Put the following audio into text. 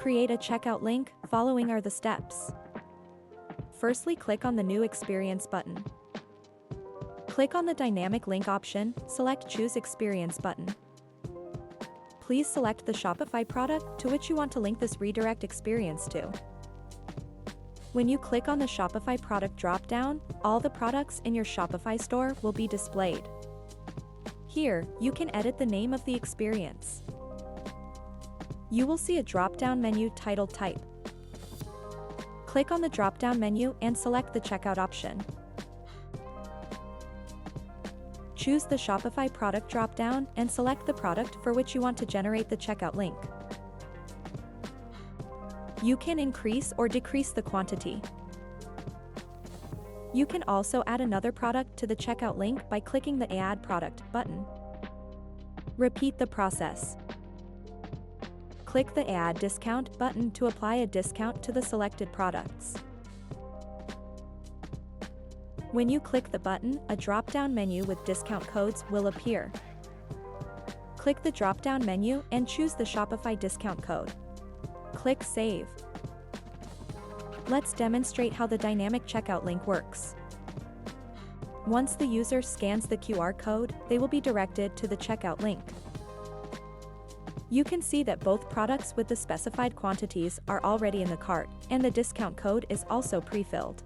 create a checkout link, following are the steps. Firstly, click on the New Experience button. Click on the Dynamic Link option, select Choose Experience button. Please select the Shopify product to which you want to link this redirect experience to. When you click on the Shopify product drop-down, all the products in your Shopify store will be displayed. Here, you can edit the name of the experience. You will see a drop-down menu titled Type. Click on the drop-down menu and select the Checkout option. Choose the Shopify product drop-down and select the product for which you want to generate the checkout link. You can increase or decrease the quantity. You can also add another product to the checkout link by clicking the Add Product button. Repeat the process. Click the Add Discount button to apply a discount to the selected products. When you click the button, a drop-down menu with discount codes will appear. Click the drop-down menu and choose the Shopify discount code. Click Save. Let's demonstrate how the dynamic checkout link works. Once the user scans the QR code, they will be directed to the checkout link. You can see that both products with the specified quantities are already in the cart, and the discount code is also pre-filled.